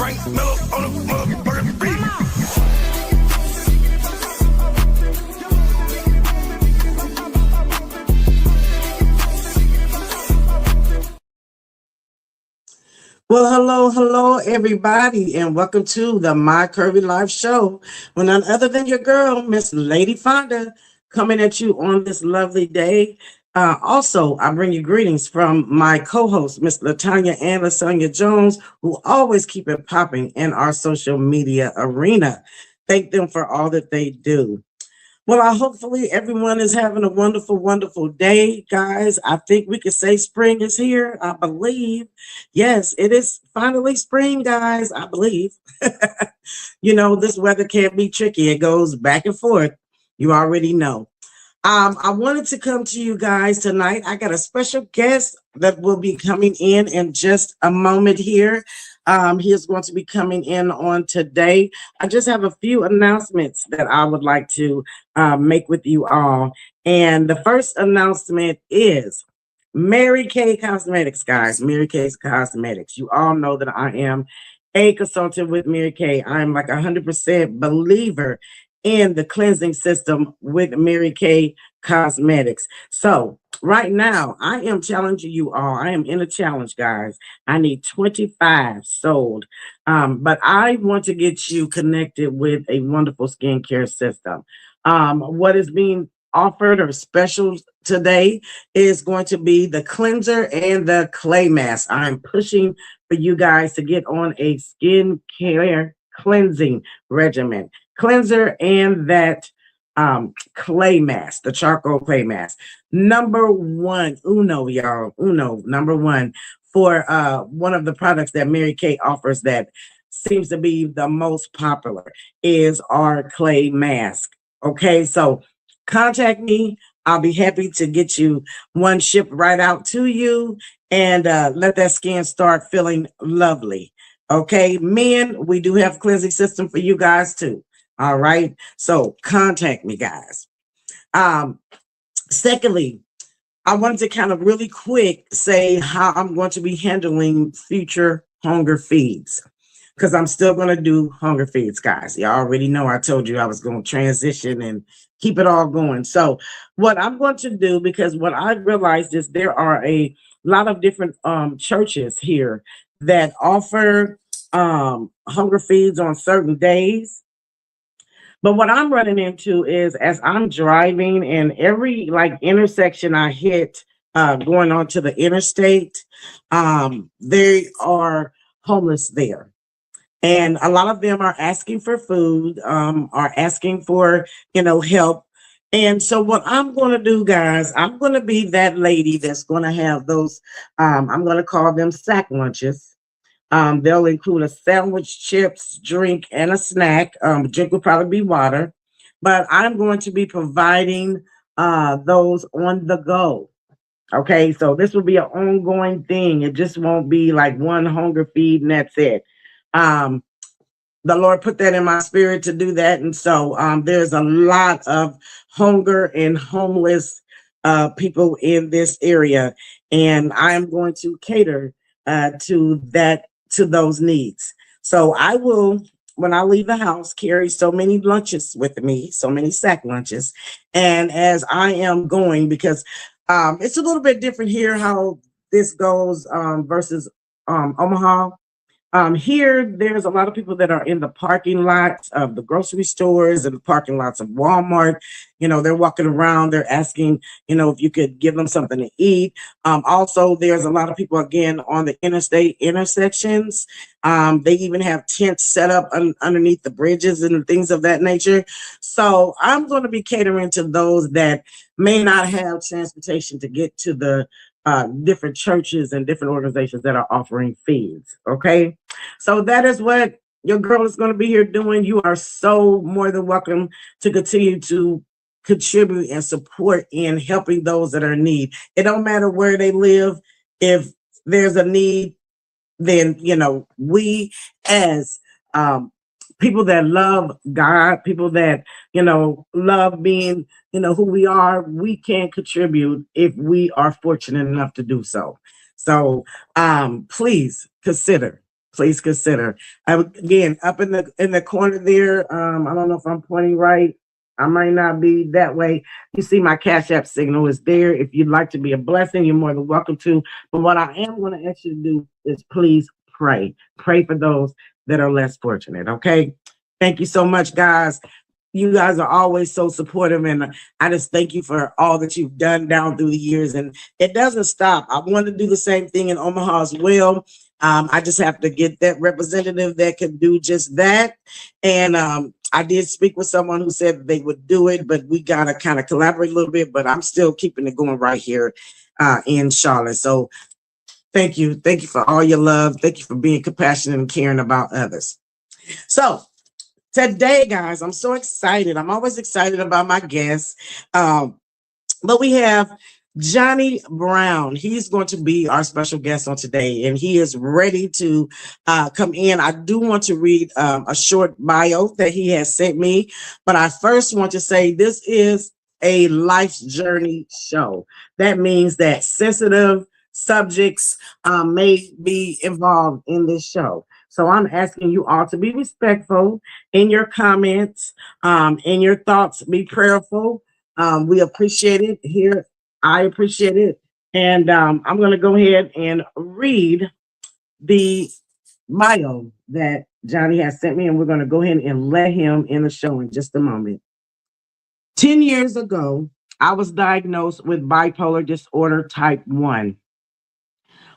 Frank Miller on the motherfucking beat. Well, hello, everybody, and welcome to the My Curvy Life Show. Well, none other than your girl, Miss Lady Fonda, coming at you on this lovely day. Also, I bring you greetings from my co-host, Miss Latanya and Lasagna Jones, who always keep it popping in our social media arena. Thank them for all that they do. Well, hopefully everyone is having a wonderful, wonderful day, guys. I think we could say spring is here. I believe. Yes, it is finally spring, guys. I believe. This weather can be tricky. It goes back and forth. You already know. I wanted to come to you guys tonight. I got a special guest that will be coming in just a moment here. He is going to be coming in on today. I just have a few announcements that I would like to make with you all. And the first announcement is Mary Kay Cosmetics, guys. Mary Kay Cosmetics. You all know that I am a consultant with Mary Kay. I'm like 100% believer in the cleansing system with Mary Kay Cosmetics. So right now, I am challenging you all. I am in a challenge, guys. I need 25 sold. But I want to get you connected with a wonderful skincare system. What is being offered or special today is going to be the cleanser and the clay mask. I'm pushing for you guys to get on a skincare cleansing regimen. Cleanser and that clay mask, the charcoal clay mask. Number one, number one for one of the products that Mary Kay offers that seems to be the most popular is our clay mask. Okay, so contact me. I'll be happy to get you one shipped right out to you and let that skin start feeling lovely. Okay, men, we do have a cleansing system for you guys too. All right, so contact me, guys. Secondly, I wanted to kind of really quick say how I'm going to be handling future hunger feeds, because I'm still going to do hunger feeds, guys. You already know I told you I was going to transition and keep it all going. So what I'm going to do, because what I realized is there are a lot of different churches here that offer hunger feeds on certain days. But what I'm running into is as I'm driving and every like intersection I hit going onto the interstate, they are homeless there. And a lot of them are asking for food, are asking for, help. And so what I'm going to do, guys, I'm going to be that lady that's going to have those, I'm going to call them sack lunches. They'll include a sandwich, chips, drink, and a snack. Drink will probably be water, but I'm going to be providing those on the go. Okay, so this will be an ongoing thing. It just won't be like one hunger feed and that's it. The Lord put that in my spirit to do that, and so there's a lot of hunger and homeless people in this area, and I am going to cater to those needs. So I will, when I leave the house, carry so many lunches with me, so many sack lunches. And as I am going, because it's a little bit different here how this goes versus Omaha. Here, there's a lot of people that are in the parking lots of the grocery stores and the parking lots of Walmart. They're walking around, they're asking, if you could give them something to eat. Also, there's a lot of people, again, on the interstate intersections. They even have tents set up underneath the bridges and things of that nature. So I'm going to be catering to those that may not have transportation to get to the different churches and different organizations that are offering feeds. Okay, so that is what your girl is going to be here doing. You are so more than welcome to continue to contribute and support in helping those that are in need. It don't matter where they live. If there's a need, then we as people that love God, people that love being who we are, we can contribute if we are fortunate enough to do so. So please consider please consider. Again, up in the corner there. I don't know if I'm pointing right. I might not be that way. You see my Cash App signal is there. If you'd like to be a blessing, you're more than welcome to. But what I am going to ask you to do is please pray. Pray for those that are less fortunate. Okay. Thank you so much, guys. You guys are always so supportive, and I just thank you for all that you've done down through the years. And it doesn't stop. I want to do the same thing in Omaha as well. I just have to get that representative that can do just that. And I did speak with someone who said they would do it, but we got to kind of collaborate a little bit. But I'm still keeping it going right here in Charlotte. So thank you. Thank you for all your love. Thank you for being compassionate and caring about others. So today, guys, I'm so excited. I'm always excited about my guests. But we have Jonny Brown. He's going to be our special guest on today, and he is ready to come in. I do want to read a short bio that he has sent me, but I first want to say this is a life's journey show. That means that sensitive subjects may be involved in this show. So I'm asking you all to be respectful in your comments, in your thoughts, be prayerful. We appreciate it here. I appreciate it. And I'm going to go ahead and read the bio that Jonny has sent me, and we're going to go ahead and let him in the show in just a moment. 10 years ago, I was diagnosed with bipolar disorder type 1.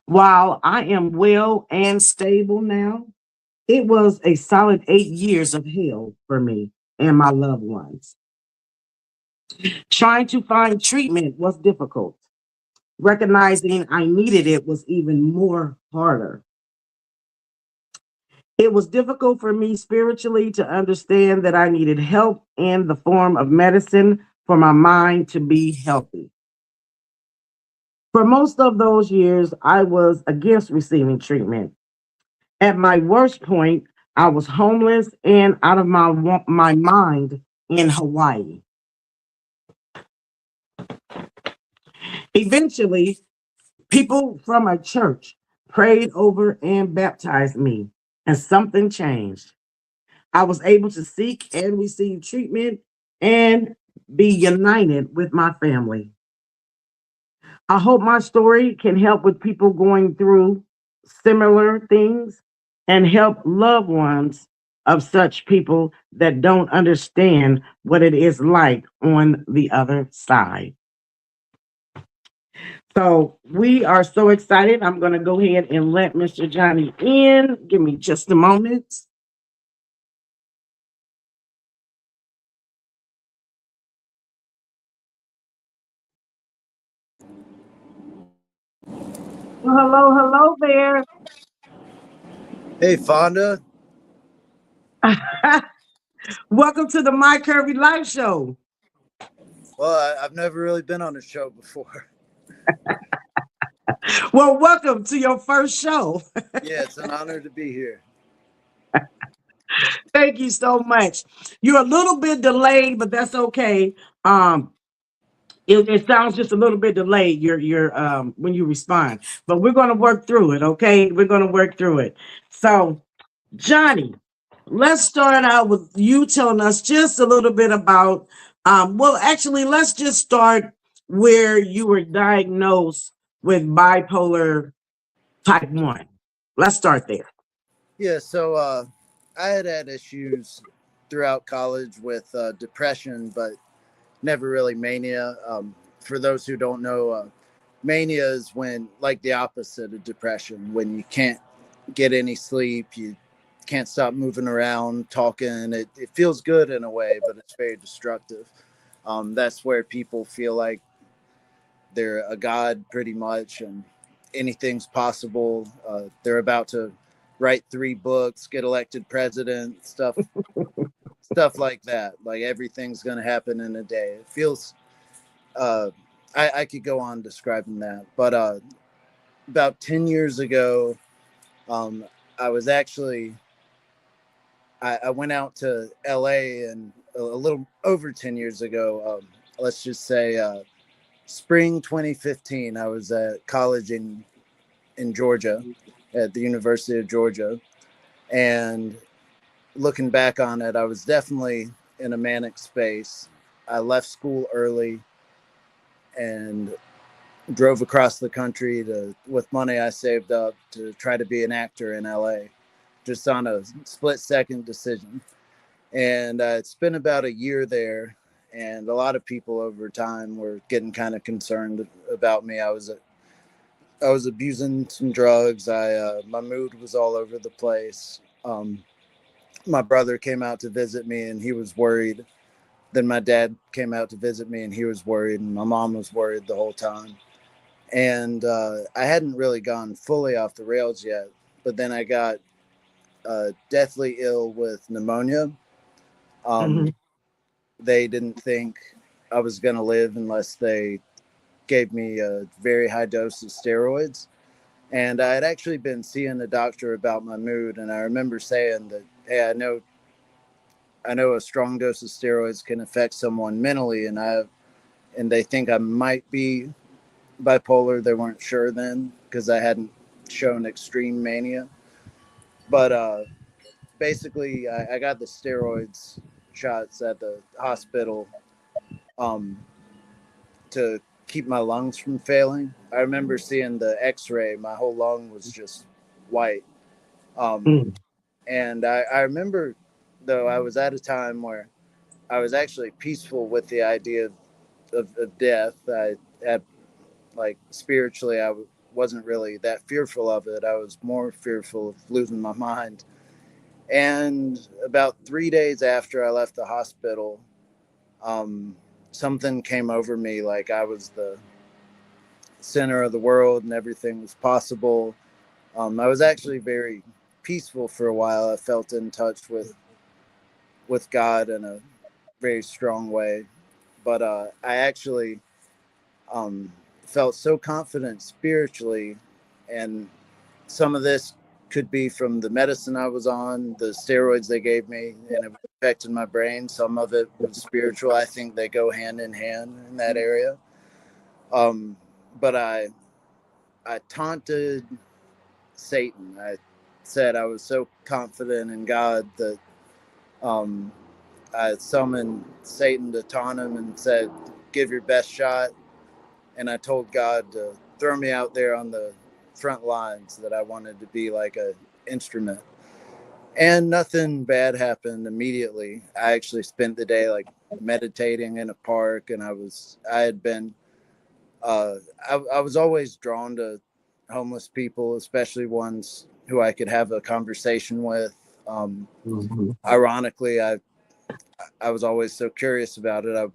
While I am well and stable now, it was a solid 8 years of hell for me and my loved ones. Trying to find treatment was difficult. Recognizing I needed it was even more harder. It was difficult for me spiritually to understand that I needed help in the form of medicine for my mind to be healthy. For most of those years, I was against receiving treatment. At my worst point, I was homeless and out of my mind in Hawaii. Eventually, people from a church prayed over and baptized me, and something changed. I was able to seek and receive treatment and be united with my family. I hope my story can help with people going through similar things and help loved ones of such people that don't understand what it is like on the other side. So we are so excited. I'm going to go ahead and let Mr. Jonny in. Give me just a moment. Well, hello there. Hey, Fonda. Welcome to the My Curvy Life Show. Well, I've never really been on a show before. Well, welcome to your first show. Yeah, it's an honor to be here. Thank you so much. You're a little bit delayed, but that's okay. It sounds just a little bit delayed. You're when you respond, but we're going to work through it. Okay, we're going to work through it. So, Jonny, let's start out with you telling us just a little bit about. Well, actually, let's just start where you were diagnosed with bipolar type 1. Let's start there. Yeah, so I had issues throughout college with depression, but never really mania. For those who don't know, mania is when, like, the opposite of depression, when you can't get any sleep, you can't stop moving around, talking. It feels good in a way, but it's very destructive. That's where people feel like they're a god pretty much, and anything's possible. They're about to write 3 books, get elected president, stuff like that. Like, everything's going to happen in a day. It feels, I could go on describing that, but about 10 years ago, I was actually, I went out to LA, and a little over 10 years ago, let's just say spring 2015, I was at college in Georgia, at the University of Georgia. And looking back on it, I was definitely in a manic space. I left school early and drove across the country with money I saved up to try to be an actor in LA, just on a split second decision. And it's been about a year there, and a lot of people over time were getting kind of concerned about me. I was abusing some drugs. My mood was all over the place. My brother came out to visit me, and he was worried. Then my dad came out to visit me, and he was worried, and my mom was worried the whole time. And I hadn't really gone fully off the rails yet, but then I got deathly ill with pneumonia. Mhm. Um, they didn't think I was going to live unless they gave me a very high dose of steroids. And I had actually been seeing a doctor about my mood, and I remember saying that, "Hey, I know a strong dose of steroids can affect someone mentally, and they think I might be bipolar." They weren't sure then because I hadn't shown extreme mania. But basically, I got the steroids shots at the hospital um, to keep my lungs from failing. I remember seeing the X-ray; my whole lung was just white. Um, Mm. and I remember, though, I was at a time where I was actually peaceful with the idea of death. I had, like, spiritually, wasn't really that fearful of it. I was more fearful of losing my mind. And about 3 days after I left the hospital, um, something came over me, like I was the center of the world and everything was possible. I was actually very peaceful for a while. I felt in touch with God in a very strong way. But I actually um, felt so confident spiritually, and some of this could be from the medicine I was on, the steroids they gave me, and it affected my brain. Some of it was spiritual. I think they go hand in hand in that area. Um, but I taunted Satan. I said I was so confident in God that um, I summoned Satan to taunt him and said, "Give your best shot." And I told God to throw me out there on the front lines, that I wanted to be like a instrument. And nothing bad happened immediately. I actually spent the day like meditating in a park, and I had been uh, I was always drawn to homeless people, especially ones who I could have a conversation with. Mhm. Ironically, I was always so curious about it.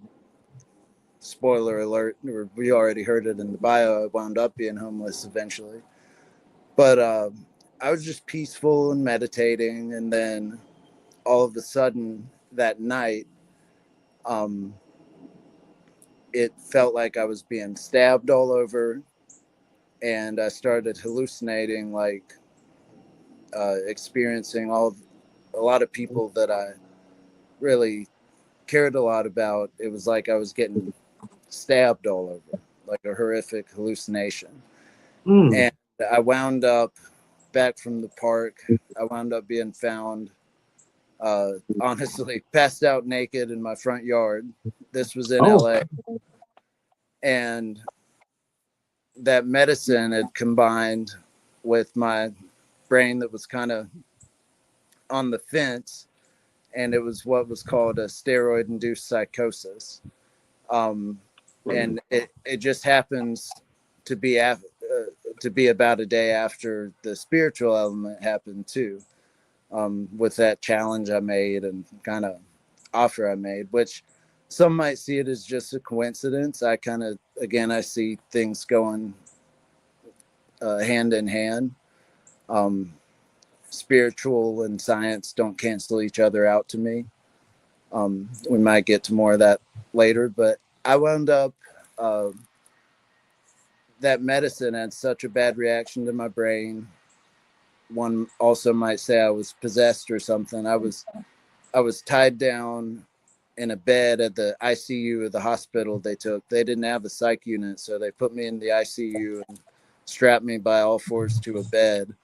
Spoiler alert, or we already heard it in the bio, I wound up being homeless eventually. But I was just peaceful and meditating, and then all of a sudden that night, um, it felt like I was being stabbed all over, and I started hallucinating, like experiencing a lot of people that I really cared a lot about. It was like I was getting stabbed all over, like a horrific hallucination. Mm. And I wound up back from the park. I wound up being found, honestly, passed out naked in my front yard. This was in Oh. LA. And that medicine had combined with my brain that was kind of on the fence. And it was what was called a steroid induced psychosis. Um, and it just happens to be to be about a day after the spiritual element happened too, with that challenge I made and kind of offer I made, which some might see it as just a coincidence. I kind of, again, I see things going hand in hand. Um, Spiritual and science don't cancel each other out to me. We might get to more of that later, but I wound up, uh, that medicine had such a bad reaction to my brain. One also might say I was possessed or something. I was tied down in a bed at the ICU of the hospital they didn't have a psych unit, so they put me in the ICU and strapped me by all fours to a bed.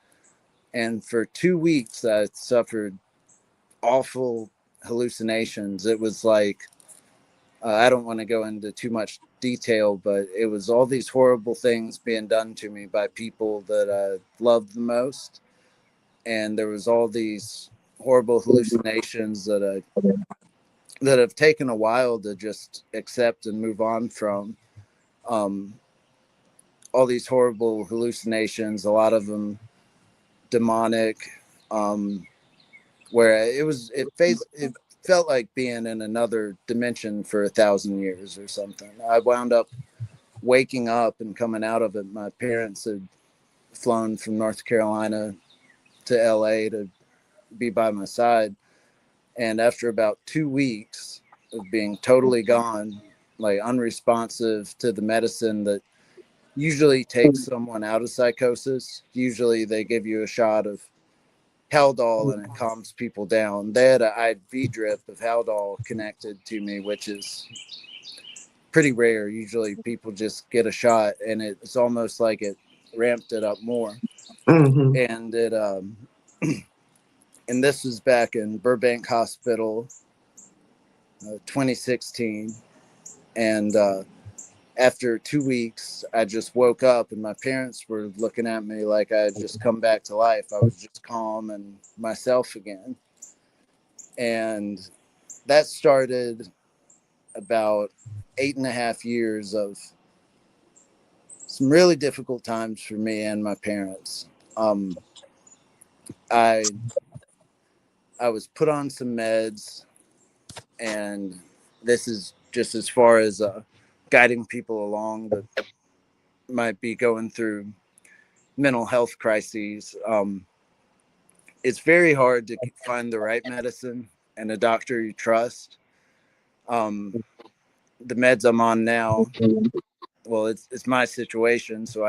And for 2 weeks, I suffered awful hallucinations. It was like, I don't want to go into too much detail, but it was all these horrible things being done to me by people that I loved the most. And there was all these horrible hallucinations that have taken a while to just accept and move on from. Um, all these horrible hallucinations, a lot of them demonic, um, where it felt like being in another dimension for 1,000 years or something. I wound up waking up and coming out of it. My parents had flown from North Carolina to LA to be by my side. And after about 2 weeks of being totally gone, like unresponsive to the medicine that usually takes someone out of psychosis, usually they give you a shot of Haldol and it calms people down. They had an IV drip of Haldol connected to me, which is pretty rare. Usually people just get a shot and it's almost like it ramped it up more. Mm-hmm. And it, and this was back in Burbank Hospital, 2016. And after 2 weeks, I just woke up and my parents were looking at me like I had just come back to life. I was just calm and myself again. And that started about 8.5 years of some really difficult times for me and my parents. I I was put on some meds, and this is just as far as guiding people along that might be going through mental health crises. It's very hard to find the right medicine and a doctor you trust. Um, the meds I'm on now, well, it's my situation, so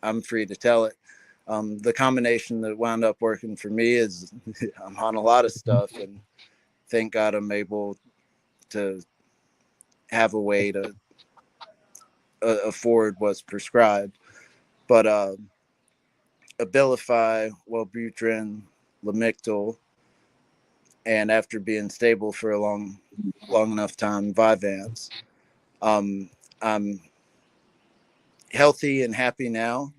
I'm free to tell it. The combination that wound up working for me is I'm on a lot of stuff, and thank God I'm able to have a way to afford what's prescribed. But Abilify, Wellbutrin, Lamictal, and after being stable for a long enough time, Vyvanse. I'm healthy and happy now,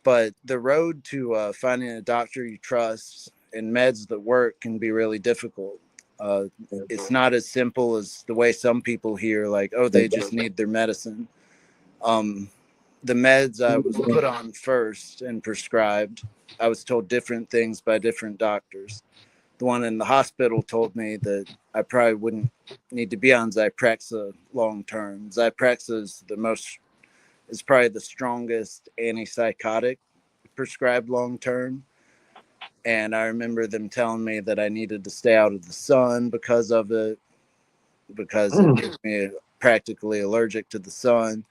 but the road to finding a doctor you trust and meds that work can be really difficult. Uh, it's not as simple as the way some people hear, like, oh, they just need their medicine. Um, the meds I was put on first and prescribed, I was told different things by different doctors. The one in the hospital told me that I probably wouldn't need to be on Zyprexa long term. Zyprexa is probably the strongest antipsychotic prescribed long term. And I remember them telling me that I needed to stay out of the sun because of it, because it makes me practically allergic to the sun.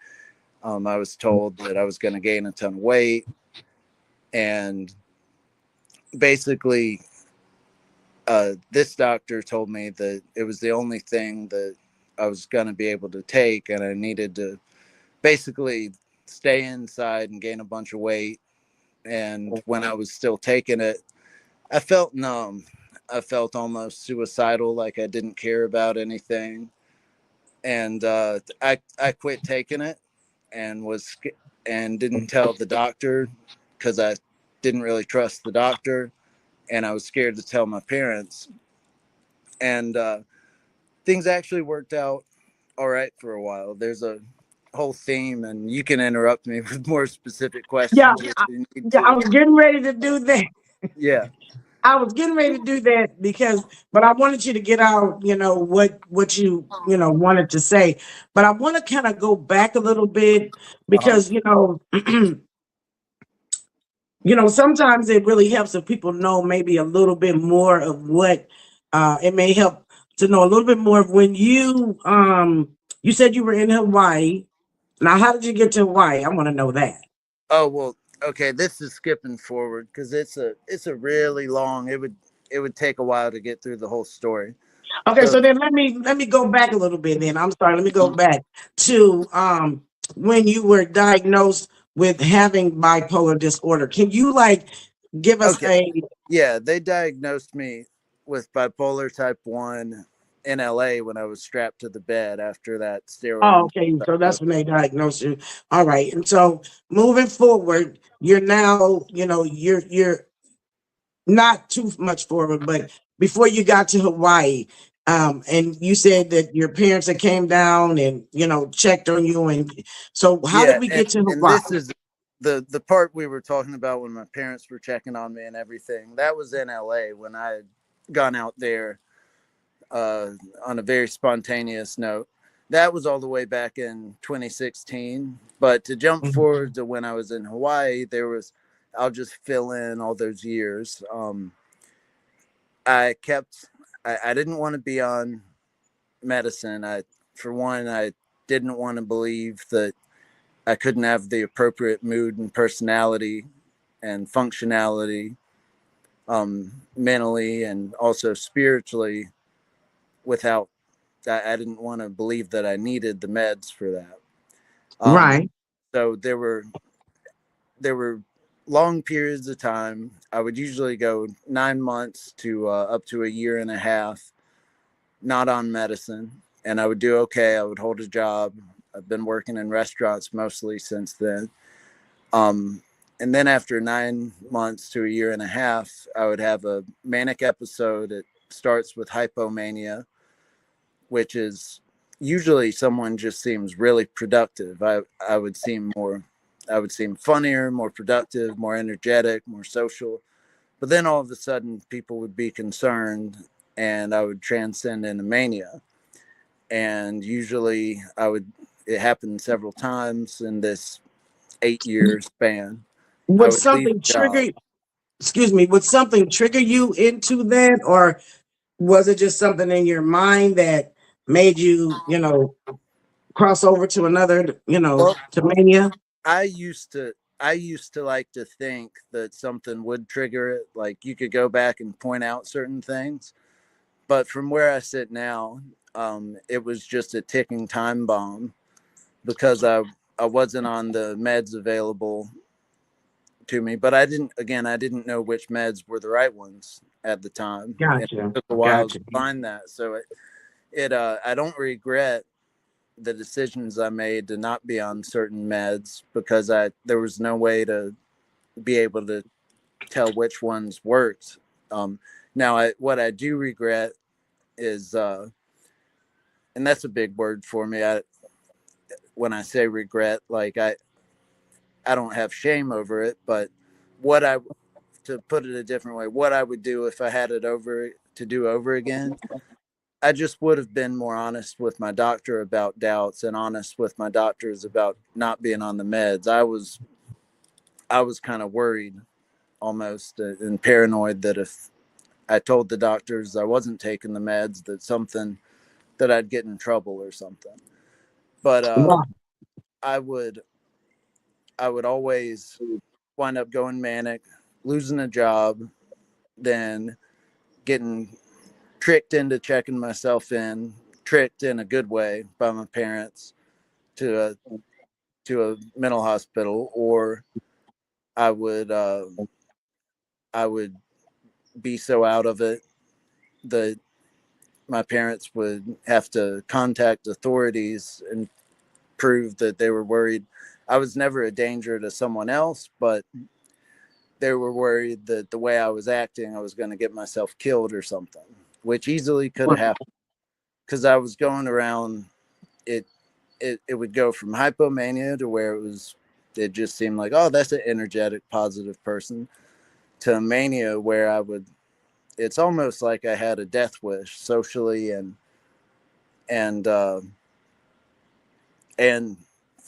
I was told that I was going to gain a ton of weight. And basically, this doctor told me that it was the only thing that I was going to be able to take, and I needed to basically stay inside and gain a bunch of weight. And when I was still taking it, I felt numb. I felt almost suicidal, like I didn't care about anything. And I quit taking it and didn't tell the doctor because I didn't really trust the doctor, and I was scared to tell my parents. And things actually worked out all right for a while. There's a whole theme, and you can interrupt me with more specific Yeah, questions if you need yeah, I to. was getting ready to do that. Yeah. I was getting ready to do that because, but I wanted you to get out, what wanted to say. But I want to kind of go back a little bit Uh-huh. because, sometimes it really helps if people know maybe a little bit more of what it may help to know a little bit more of when you said you were in Hawaii. Now, how did you get to Hawaii? I want to know that. Oh well. Okay. This is skipping forward because it's a really long. It would take a while to get through the whole story. Okay, So so then let me go back a little bit then. I'm sorry, let me go back to when you were diagnosed with having bipolar disorder. Can you like give us Okay. a Yeah, they diagnosed me with bipolar type 1 in LA when I was strapped to the bed after that steroid oh, and okay, stuff. so that's when they diagnosed you. All right. And so moving forward, you're now, you're not too much forward, but before you got to Hawaii, and you said that your parents had came down and checked on you, and so how Yeah, did we get to and Hawaii? this is the part we were talking about when my parents were checking on me and everything. That was in LA when I had gone out there on a very spontaneous note. That was all the way back in 2016. But to jump Mhm. forward to when I was in Hawaii, I'll just fill in all those years. I kept, I didn't want to be on medicine. For one, I didn't want to believe that I couldn't have the appropriate mood and personality and functionality, mentally and also spiritually without I didn't want to believe that I needed the meds for that. Um, Right, so there were long periods of time. I would usually go 9 months to up to a year and a half, not on medicine, and I would do okay. I would hold a job. I've been working in restaurants mostly since then. Um, and then after 9 months to a year and a half, I would have a manic episode. It starts with hypomania, which is usually someone just seems really productive. I would seem more, I would seem funnier, more productive, more energetic, more social. But then all of a sudden, people would be concerned, and I would transcend into mania. And usually, it happened several times in this 8 year span. I would would leave something a job. trigger excuse me, would something trigger you into that, or was it just something in your mind that made you cross over to another, Well, to mania? I used to I used to like to think that something would trigger it, like you could go back and point out certain things. But from where I sit now, it was just a ticking time bomb because I wasn't on the meds available to me. But I didn't know which meds were the right ones at the time. And it Gotcha, took a while to gotcha. find that. So I don't regret the decisions I made to not be on certain meds because there was no way to be able to tell which ones worked. Um, Now, what I do regret is, and that's a big word for me. When I say regret, like I don't have shame over it, but what I, to put it a different way, what I would do if I had it over to do over again, I just would have been more honest with my doctor about doubts and honest with my doctors about not being on the meds. I was kind of worried almost and paranoid that if I told the doctors I wasn't taking the meds, that I'd get in trouble or something. But Wow. I would I would always wind up going manic, losing a job, then getting tricked into checking myself in, tricked in a good way by my parents to a mental hospital, or I would uh, I would be so out of it that my parents would have to contact authorities and prove that they were worried. I was never a danger to someone else, but they were worried that the way I was acting, I was going to get myself killed or something, which easily could have happened because I was going around. It, it would go from hypomania to where it just seemed like, oh, that's an energetic, positive person, to mania where it's almost like I had a death wish socially and uh, and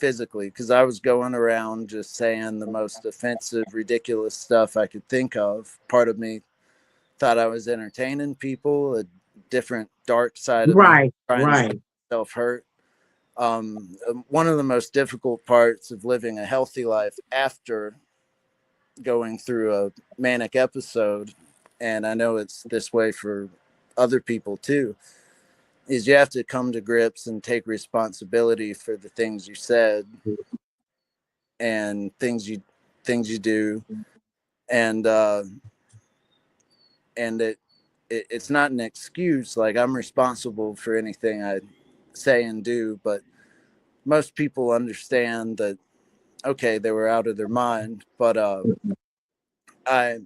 physically, because I was going around just saying the most offensive, ridiculous stuff I could think of. Part of me thought I was entertaining people, a different dark side of me Right, trying to right. self hurt. One of the most difficult parts of living a healthy life after going through a manic episode, and I know it's this way for other people too, is you have to come to grips and take responsibility for the things you said and things you do, and it's not an excuse. Like, I'm responsible for anything I say and do, but most people understand that, okay, they were out of their mind. But I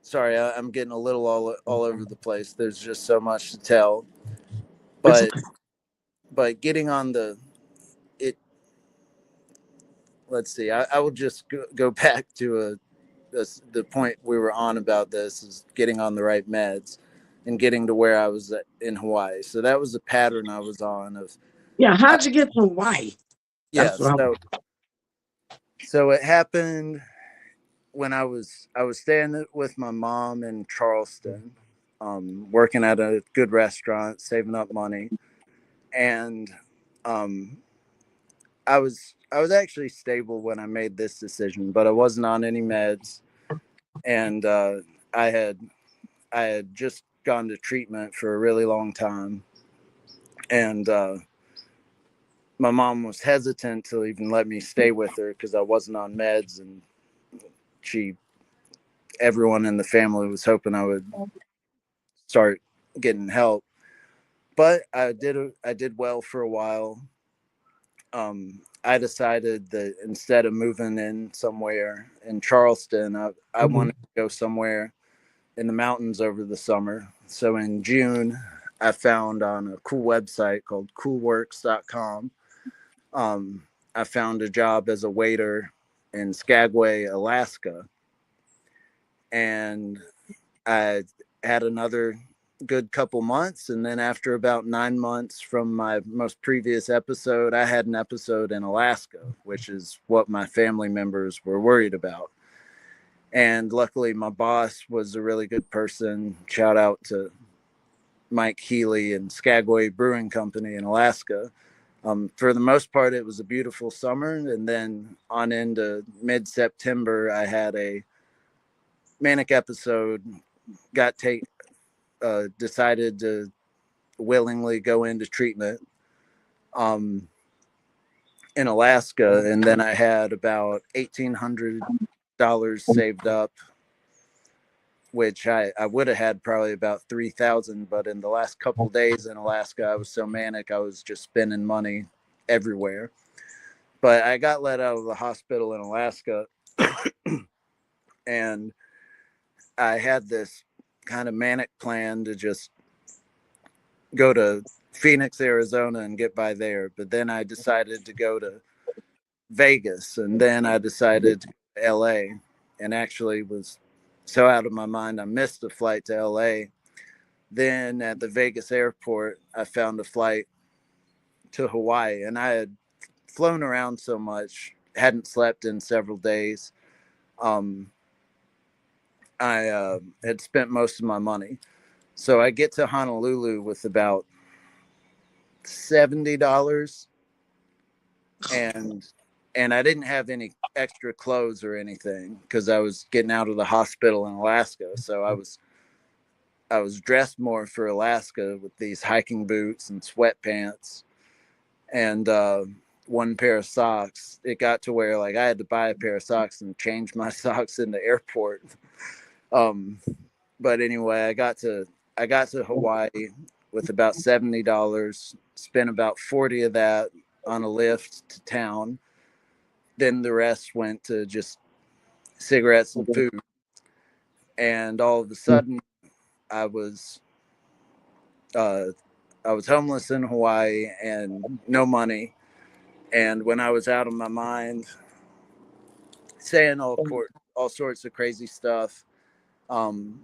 sorry, I'm getting a little all over the place. There's just so much to tell. It's But getting on it, let's see. I will just go back to the point we were on about this, is getting on the right meds and getting to where I was in Hawaii. So that was the pattern I was on of. yeah. How'd you get to Hawaii? Yeah. That's what So it happened when I was staying with my mom in Charleston, working at a good restaurant, saving up money, and um, I was actually stable when I made this decision, but I wasn't on any meds, and I had I had just gone to treatment for a really long time, and my mom was hesitant to even let me stay with her because I wasn't on meds, and she everyone in the family was hoping I would start getting help. But I did well for a while. I decided that instead of moving in somewhere in Charleston, I Mhm. wanted to go somewhere in the mountains over the summer. So in June, I found on a cool website called coolworks.com. I found a job as a waiter in Skagway, Alaska. And I had another good couple months. And then after about 9 months from my most previous episode, I had an episode in Alaska, which is what my family members were worried about. And luckily, my boss was a really good person. Shout out to Mike Healy and Skagway Brewing Company in Alaska. For the most part, it was a beautiful summer. And then on into mid September, I had a manic episode, decided to willingly go into treatment um, in Alaska. And then I had about $1,800 saved up, which I would have had probably about 3,000. But in the last couple days in Alaska, I was so manic, I was just spending money everywhere. But I got let out of the hospital in Alaska, and I had this kind of manic plan to just go to Phoenix, Arizona and get by there. But then I decided to go to Vegas, and then I decided to go to LA, and actually was so out of my mind I missed a flight to LA. Then at the Vegas airport, I found a flight to Hawaii, and I had flown around so much, hadn't slept in several days. Um, I had spent most of my money. So I get to Honolulu with about $70, and I didn't have any extra clothes or anything because I was getting out of the hospital in Alaska. So I was dressed more for Alaska with these hiking boots and sweatpants and one pair of socks. It got to where like I had to buy a pair of socks and change my socks in the airport. Um, but anyway, I got to Hawaii with about $70, spent about 40 of that on a lift to town. Then the rest went to just cigarettes and food. And all of a sudden, I was uh, I was homeless in Hawaii and no money. And when I was out of my mind, saying all sorts of crazy stuff, um,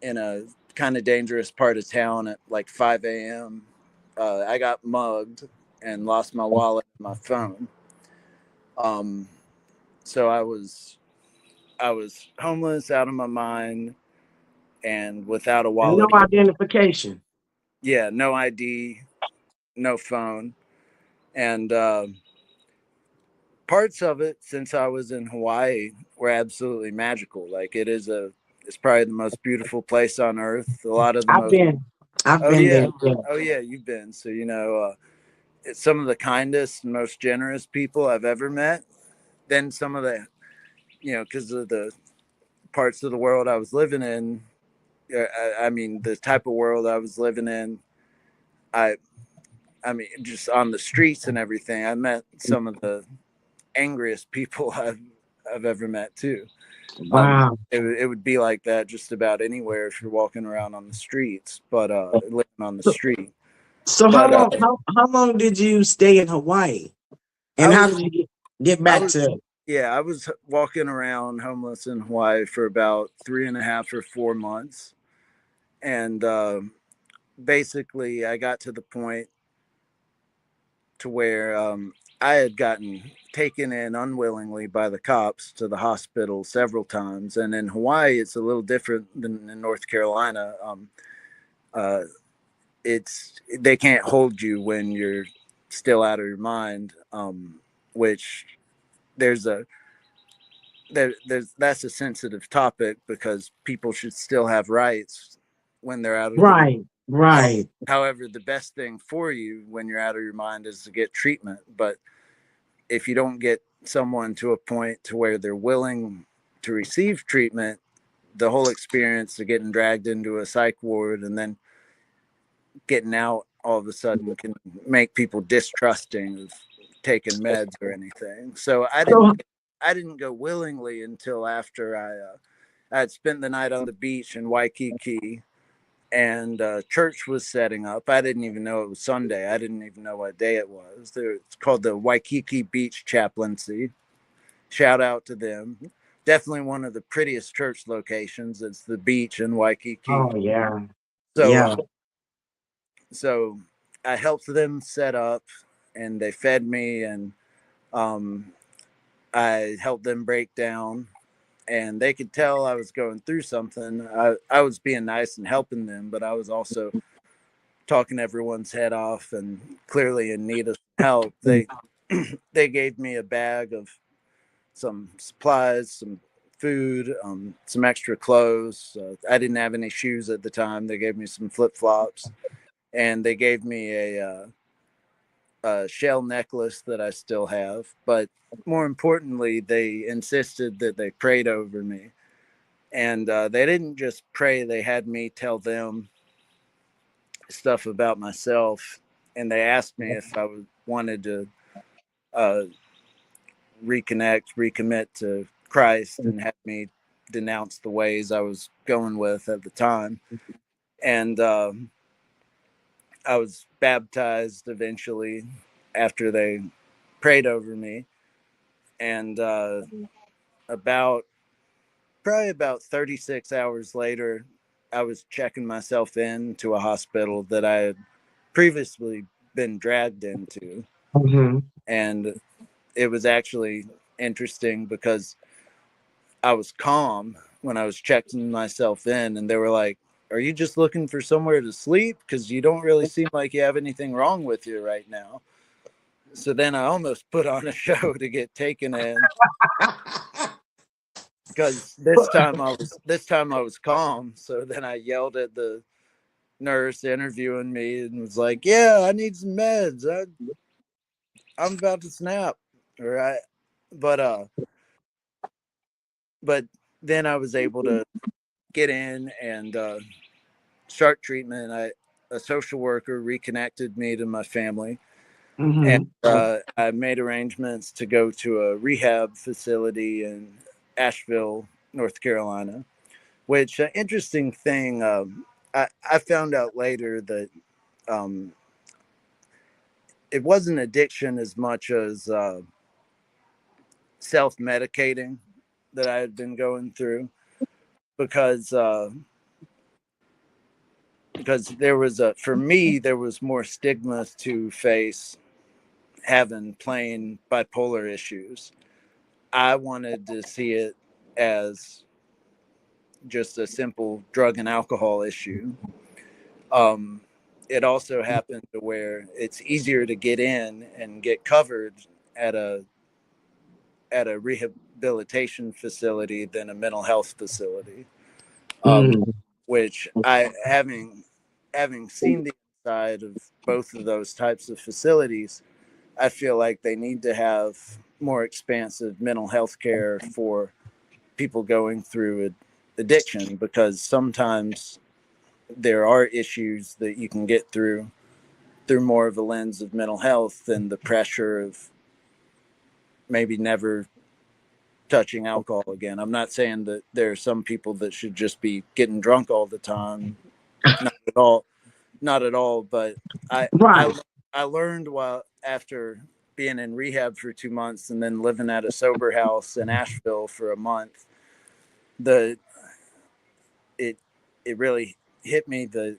in a kind of dangerous part of town at like 5 a.m., I got mugged and lost my wallet and my phone. Um, so I was homeless, out of my mind, and without a and no wallet. identification. Yeah, no ID, no phone, and parts of it since I was in Hawaii were absolutely magical. Like it's probably the most beautiful place on earth. A lot of the I've most. been, I've Oh been yeah, there. Yeah. oh yeah, you've been. So some of the kindest and most generous people I've ever met. Then some of the, because of the parts of the world I was living in, I mean, the type of world I was living in, I, I mean, just on the streets and everything, I met some of the angriest people I've ever met too. Wow. It would be like that just about anywhere if you're walking around on the streets, but living on the So, street. so how But long how long did you stay in Hawaii? I And how was did you get I back was to yeah, I was walking around homeless in Hawaii for about 3.5 or 4 months, and basically I got to the point to where I had gotten taken in unwillingly by the cops to the hospital several times. And in Hawaii, it's a little different than in North Carolina. Uh, it's they can't hold you when you're still out of your mind, which there's a there's that's a sensitive topic because people should still have rights when they're out of their mind. right, right, However, the best thing for you when you're out of your mind is to get treatment. But if you don't get someone to a point to where they're willing to receive treatment, the whole experience of getting dragged into a psych ward and then getting out all of a sudden can make people distrusting of taking meds or anything. So so I didn't go willingly until after I had spent the night on the beach in Waikiki, and church was setting up. I didn't even know it was Sunday. I didn't even know what day it was. It's called the Waikiki Beach Chaplaincy. Shout out to them. Definitely one of the prettiest church locations. It's the beach in Waikiki. oh yeah, So, yeah. so I helped them set up, and they fed me, and um, I helped them break down. And they could tell I was going through something. I was being nice and helping them, but I was also talking everyone's head off and clearly in need of help. They gave me a bag of some supplies, some food, some extra clothes. I didn't have any shoes at the time. They gave me some flip flops, and they gave me a shell necklace that I still have. But more importantly, they insisted that they prayed over me, and they didn't just pray. They had me tell them stuff about myself, and they asked me if wanted to uh, recommit to Christ, and had me denounce the ways I was going with at the time. And I was baptized eventually after they prayed over me. And about probably about 36 hours later, I was checking myself into a hospital that I had previously been dragged into. Hmm. And it was actually interesting because I was calm when I was checking myself in, and they were like, "Are you just looking for somewhere to sleep? Because you don't really seem like you have anything wrong with you right now." So then I almost put on a show to get taken in, because this time I was calm. So then I yelled at the nurse interviewing me and was like, "Yeah, I need some meds. I'm about to snap." All right, but but then I was able to get in and start treatment. A social worker reconnected me to my family, and Hmm. I made arrangements to go to a rehab facility in Asheville, North Carolina. Which interesting thing, I found out later that um, it wasn't addiction as much as self medicating that I had been going through, because there was for me there was more stigma to face having plain bipolar issues. I wanted to see it as just a simple drug and alcohol issue. Um, it also happened to where it's easier to get in and get covered at a rehabilitation facility than a mental health facility. Um, Mm. which I having seen the inside of both of those types of facilities, I feel like they need to have more expansive mental health care for people going through addiction, because sometimes there are issues that you can get through more of a lens of mental health than the pressure of maybe never touching alcohol again. I'm not saying that there are some people that should just be getting drunk all the time. Not at all. Not at all. But I Right. I I learned while after being in rehab for 2 months and then living at a sober house in Asheville for a month, the it it really hit me that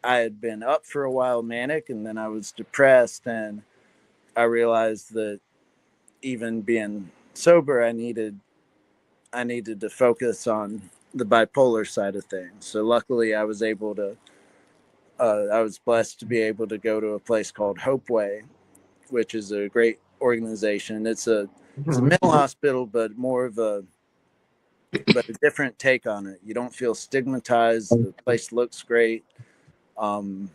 I had been up for a while manic, and then I was depressed, and I realized that even being sober, I needed to focus on the bipolar side of things. So luckily, I was blessed to be able to go to a place called Hopeway, which is a great organization. It's a Mhm. mental hospital, but more of a different take on it. You don't feel stigmatized. The place looks great. Um,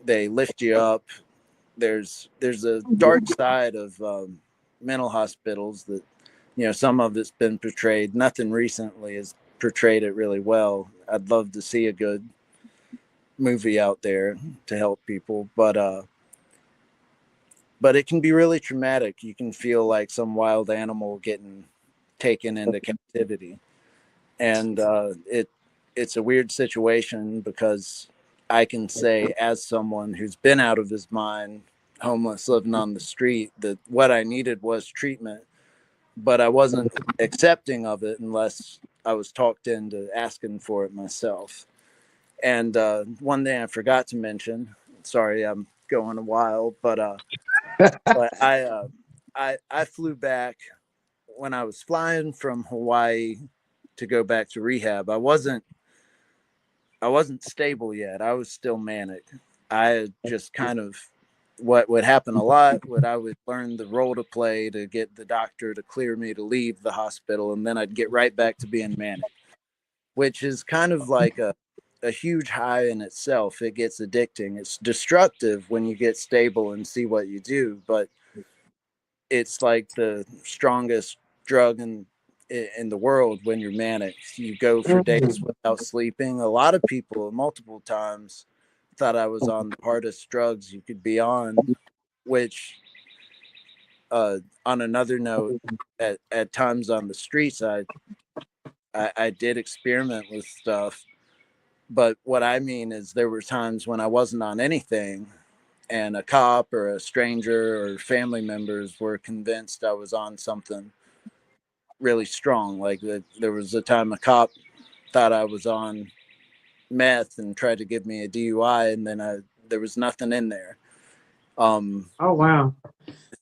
they lift you up. There's a dark side of mental hospitals that, some of it's been portrayed. Nothing recently has portrayed it really well. I'd love to see a good movie out there to help people, but it can be really traumatic. You can feel like some wild animal getting taken into captivity, and it's a weird situation, because I can say, as someone who's been out of his mind, homeless, living on the street, that what I needed was treatment, but I wasn't accepting of it unless I was talked into asking for it myself. And one thing I forgot to mention, sorry, I'm going a while, but I flew back when I was flying from Hawaii to go back to rehab. I wasn't stable yet. I was still manic. I had just kind of, what would happen a lot, what I would learn the role to play to get the doctor to clear me to leave the hospital, and then I'd get right back to being manic, which is kind of like a huge high in itself. It gets addicting. It's destructive when you get stable and see what you do, but it's like the strongest drug in the world when you're manic. You go for days Mhm. without sleeping. A lot of people, multiple times, thought I was on the hardest drugs you could be on, which, on another note, at times on the streets, I did experiment with stuff. But what I mean is, there were times when I wasn't on anything, and a cop or a stranger or family members were convinced I was on something really strong. Like there was a time a cop thought I was on meth and tried to give me a DUI, and then there was nothing in there. Oh wow.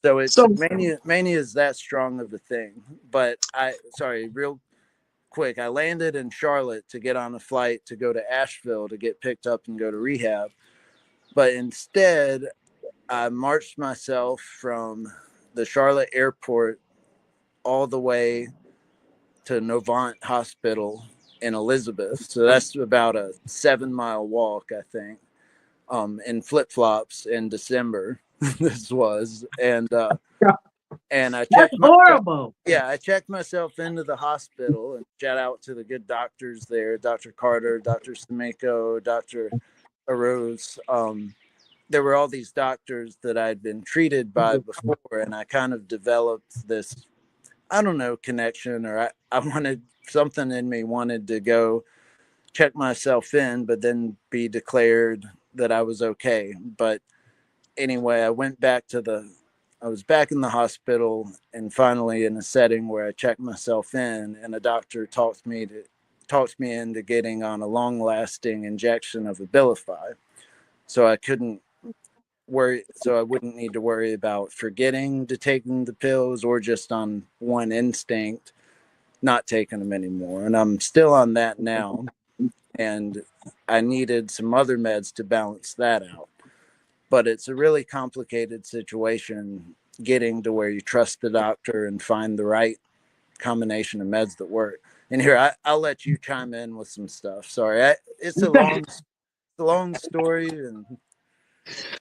So it's So mania is that strong of a thing. But sorry, real quick, I landed in Charlotte to get on a flight to go to Asheville to get picked up and go to rehab. But instead, I marched myself from the Charlotte airport all the way to Novant Hospital in Elizabeth. So that's about a 7 mile walk, I think, in flip flops in December. This was, and I that's checked myself. horrible. Yeah, I checked myself into the hospital, and shout out to the good doctors there, Dr. Carter, Dr. Sameko, Dr. Arose. There were all these doctors that I'd been treated by before, and I kind of developed this, I don't know, connection, or I wanted, something in me wanted to go check myself in, but then be declared that I was okay. But anyway, I was back in the hospital, and finally in a setting where I checked myself in, and a doctor talked me into getting on a long lasting injection of Abilify. So I wouldn't need to worry about forgetting to take the pills, or just on one instinct not taking them anymore. And I'm still on that now, and I needed some other meds to balance that out. But it's a really complicated situation getting to where you trust the doctor and find the right combination of meds that work. And here, I'll let you chime in with some stuff. Sorry, it's a long story, and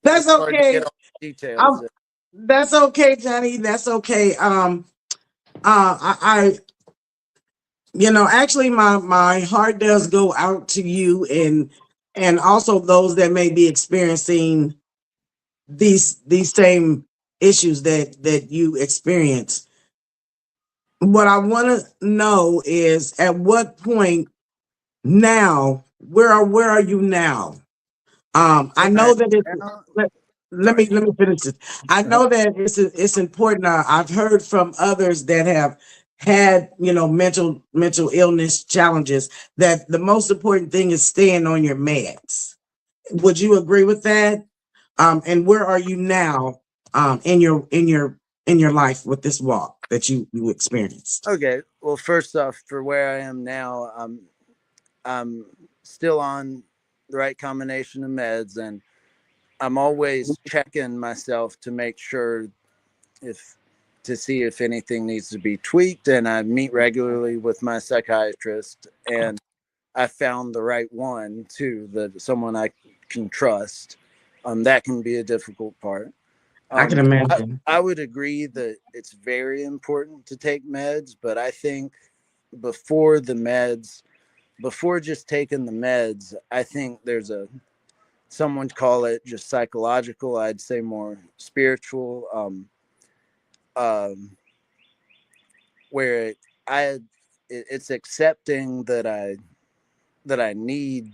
That's hard to okay. get all the details. I'm, that's okay, Johnny. That's okay. I actually, my heart does go out to you, and also those that may be experiencing these same issues that you experience. What I want to know is, at what point now, where are you now? I Where know that I am it's now, let, let sorry. me let me finish this. I know that it's important. I've heard from others that have had mental illness challenges that the most important thing is staying on your meds. Would you agree with that? And where are you now in your life with this walk that you experienced? Okay. Well, first off, for where I am now, I'm still on the right combination of meds, and I'm always checking myself to make sure if to see if anything needs to be tweaked. And I meet regularly with my psychiatrist, and I found the right one too, that someone I can trust. That can be a difficult part. I can I, imagine. I would agree that it's very important to take meds, but I think before the meds, before just taking the meds, I think there's some would call it just psychological. I'd say more spiritual, um, where I, it's accepting that I need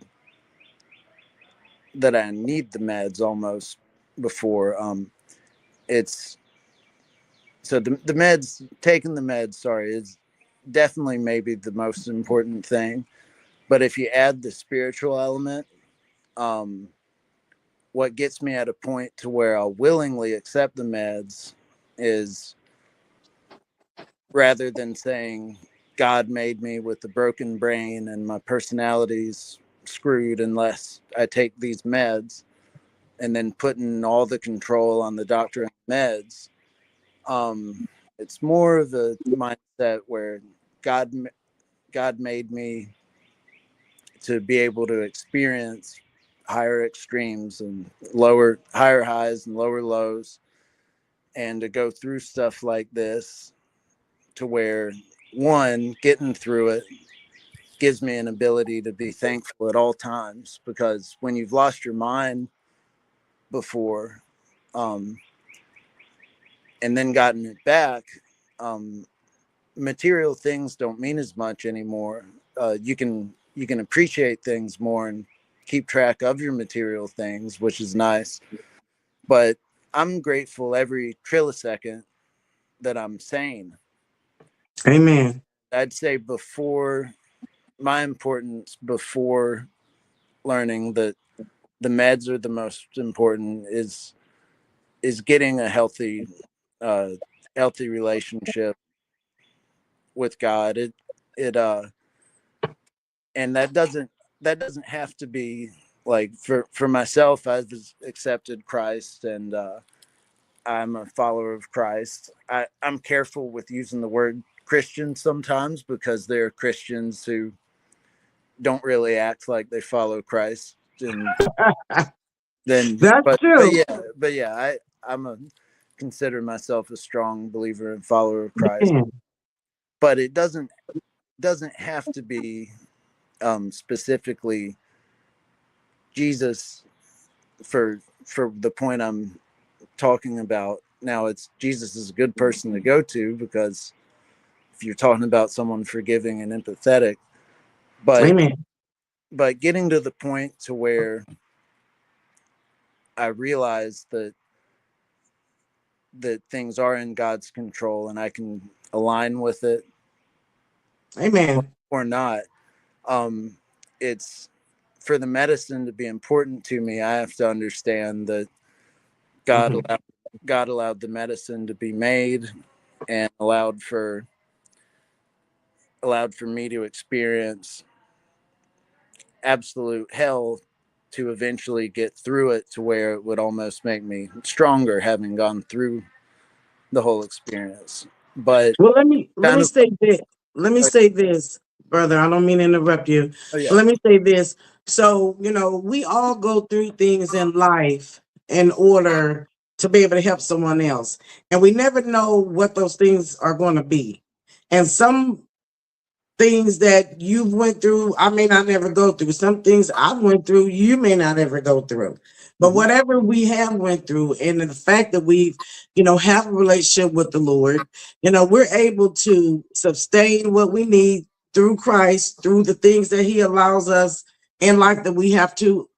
that I need the meds almost before. It's so the meds, taking the meds, sorry, is definitely maybe the most important thing. But if you add the spiritual element, um, what gets me at a point to where I'll willingly accept the meds is, rather than saying God made me with a broken brain and my personality's screwed unless I take these meds, and then putting all the control on the doctor and meds. It's more of a mindset where God God made me to be able to experience higher extremes and higher highs and lower lows, and to go through stuff like this, to where one, getting through it gives me an ability to be thankful at all times, because when you've lost your mind before, um, and then gotten it back, um, material things don't mean as much anymore. You can appreciate things more and keep track of your material things, which is nice. But I'm grateful every trillisecond that I'm sane. Amen. I'd say before, my importance before learning that the meds are the most important is getting a uh, healthy relationship with God. It and that doesn't have to be like, for myself. I've accepted Christ, and I'm a follower of Christ. I'm careful with using the word Christian sometimes, because there are Christians who don't really act like they follow Christ, and then That's but true. yeah, I'm a consider myself a strong believer and follower of Christ. Man. But it doesn't have to be specifically Jesus for the point I'm talking about now. It's Jesus is a good person to go to, because if you're talking about someone forgiving and empathetic, but Amen. getting to the point to where I realize that things are in God's control and I can align with it Amen. or not. Um, it's for the medicine to be important to me. I have to understand that God Mhm. allowed, God allowed the medicine to be made, and allowed for me to experience absolute hell, to eventually get through it to where it would almost make me stronger, having gone through the whole experience. But Well, let me kind of, say this. Let me say this, brother. I don't mean to interrupt you, oh but yeah, let me say this. So, we all go through things in life, in order to be able to help someone else. And we never know what those things are going to be. And some things that you went through, I may not ever go through. Some things I went through, you may not ever go through. But Mhm. whatever we have went through, and the fact that we've, have a relationship with the Lord, we're able to sustain what we need through Christ, through the things that He allows us in life that we have to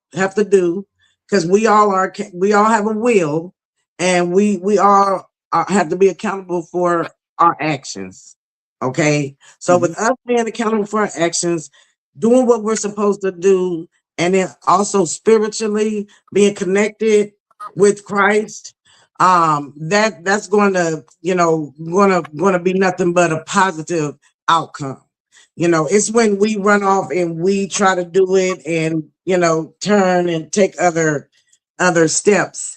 do, because we all have a will, and we all have to be accountable for our actions. Okay, so Mhm. with us being accountable for our actions, doing what we're supposed to do, and then also spiritually being connected with Christ, that's going to, going to be nothing but a positive outcome. It's when we run off and we try to do it and, turn and take other steps,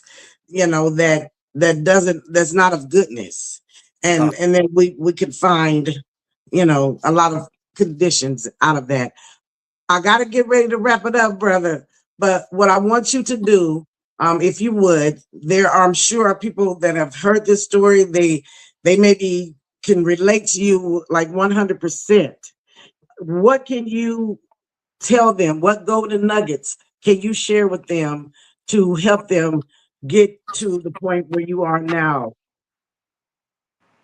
that's not of goodness. Uh, And then we could find, a lot of conditions out of that. I got to get ready to wrap it up, brother. But what I want you to do, if you would, there are, I'm sure, are people that have heard this story. They maybe can relate to you like 100%. What can you tell them? What golden nuggets can you share with them to help them get to the point where you are now,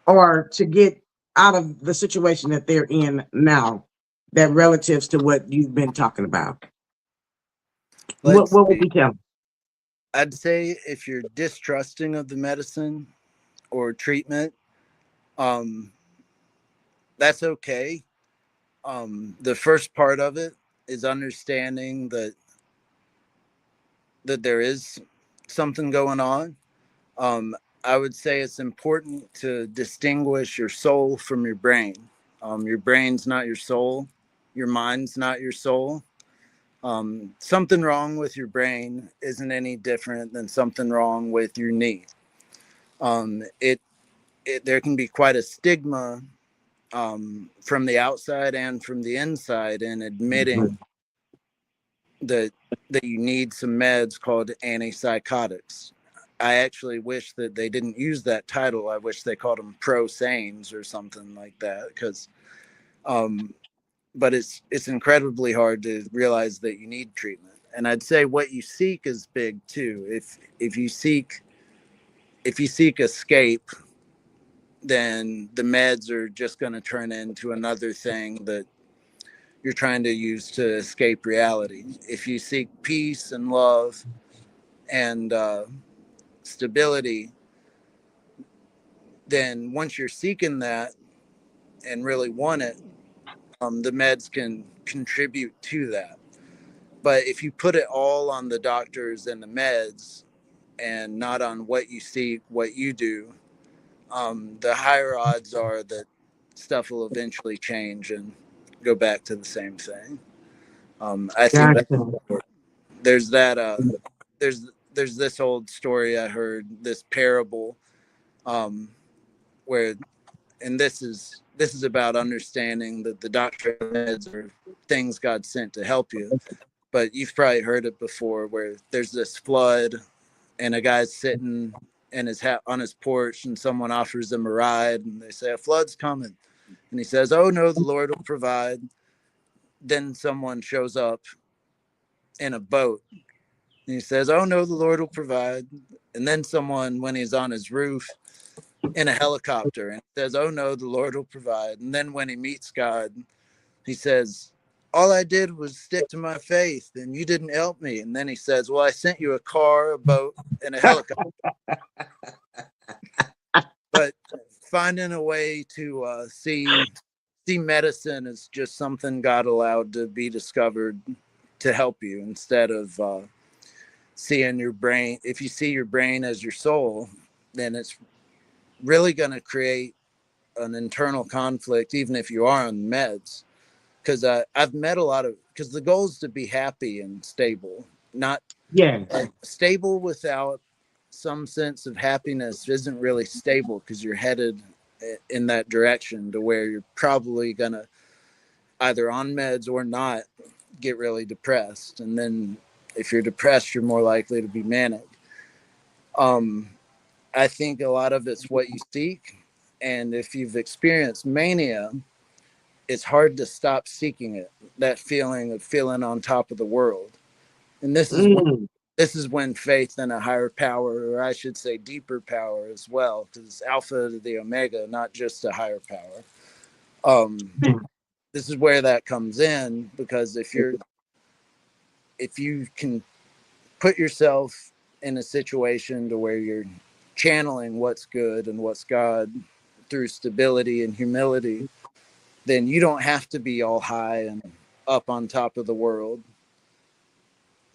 or to get out of the situation that they're in now, that relatives to what you've been talking about? What let's what would see. you tell 'em? I'd say if you're distrusting of the medicine or treatment, um, that's okay. The first part of it is understanding that there is something going on. Um, I would say it's important to distinguish your soul from your brain. Your brain's not your soul. Your mind's not your soul. Something wrong with your brain isn't any different than something wrong with your knee. It there can be quite a stigma from the outside and from the inside in admitting that you need some meds called antipsychotics. I actually wish that they didn't use that title. I wish they called them pro sanes or something like that, because um, but it's incredibly hard to realize that you need treatment. And I'd say what you seek is big too. If you seek escape, then the meds are just going to turn into another thing that you're trying to use to escape reality. If you seek peace and love and stability, then once you're seeking that and really want it, the meds can contribute to that. But if you put it all on the doctors and the meds and not on what you seek, what you do, the higher odds are that stuff will eventually change and go back to the same thing. I think that Gotcha. there's that. There's this old story I heard, this parable, um, where, and this is about understanding that the doctrine of meds are things God sent to help you. But you've probably heard it before, where there's this flood and a guy's sitting in on his porch, and someone offers him a ride, and they say a flood's coming, and he says, "Oh no, the Lord will provide." Then someone shows up in a boat, and he says, "Oh no, the Lord will provide." And then someone, when he's on his roof, in a helicopter, and says, "Oh no, the Lord will provide." And then when he meets God, he says, "All I did was stick to my faith, and you didn't help me." And then he says, "Well, I sent you a car, a boat, and a helicopter." But finding a way to see medicine as just something God allowed to be discovered to help you, instead of seeing your brain. If you see your brain as your soul, then it's really going to create an internal conflict, even if you are on meds. Because I've met a lot of, because the goal is to be happy and stable, not Yes. stable without some sense of happiness isn't really stable, because you're headed in that direction to where you're probably gonna, either on meds or not, get really depressed. And then if you're depressed, you're more likely to be manic. Um, I think a lot of it's what you seek. And if you've experienced mania, it's hard to stop seeking it. That feeling of feeling on top of the world. And Mm, this is when faith in a higher power, or I should say deeper power as well, because it's alpha to the omega, not just a higher power. Um, this is where that comes in, because if you can put yourself in a situation to where you're channeling what's good and what's God through stability and humility, then you don't have to be all high and up on top of the world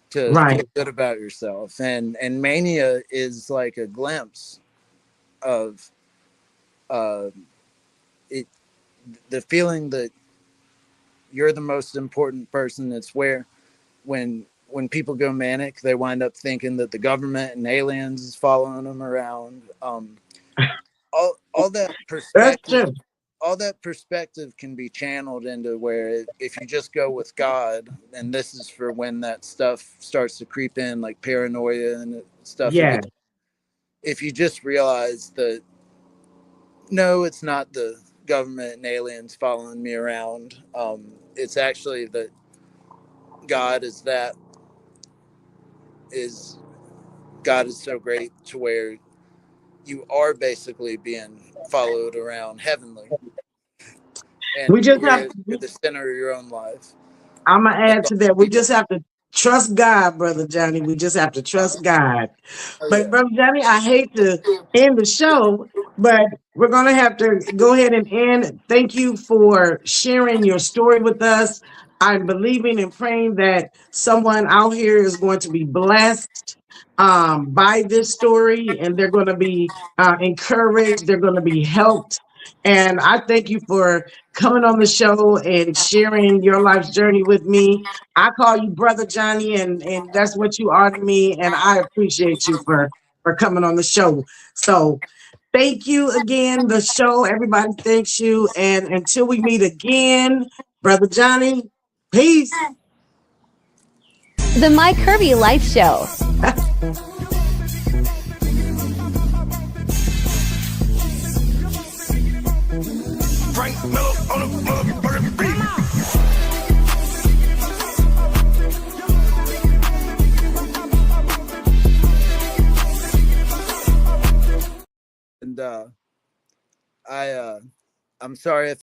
to right. feel good about yourself. And mania is like a glimpse of uh, it, the feeling that you're the most important person. It's where when people go manic, they wind up thinking that the government and aliens is following them around. All that That's perspective, true. all that perspective can be channeled into where if you just go with God, and this is for when that stuff starts to creep in, like paranoia and stuff again. Yeah. If you just realize that no, it's not the government and aliens following me around. It's actually that God is that is God is so great to where you are basically being followed around heavenly, We and just have you're the center of your own life. I'm gonna That's add all to that. you We need to. just have to trust God, brother Johnny. We just have to trust God. Oh But yeah. brother Johnny, I hate to end the show, but we're gonna have to go ahead and end. Thank you for sharing your story with us. I'm believing and praying that someone out here is going to be blessed by this story, and they're going to be encouraged. They're going to be helped. And I thank you for coming on the show and sharing your life's journey with me. I call you Brother Johnny, and that's what you are to me. And I appreciate you for coming on the show. So thank you again, the show. Everybody thanks you. And until we meet again, Brother Johnny, peace. The My Curvy Life Show. Frank Miller on the motherfucking beat. And I'm sorry if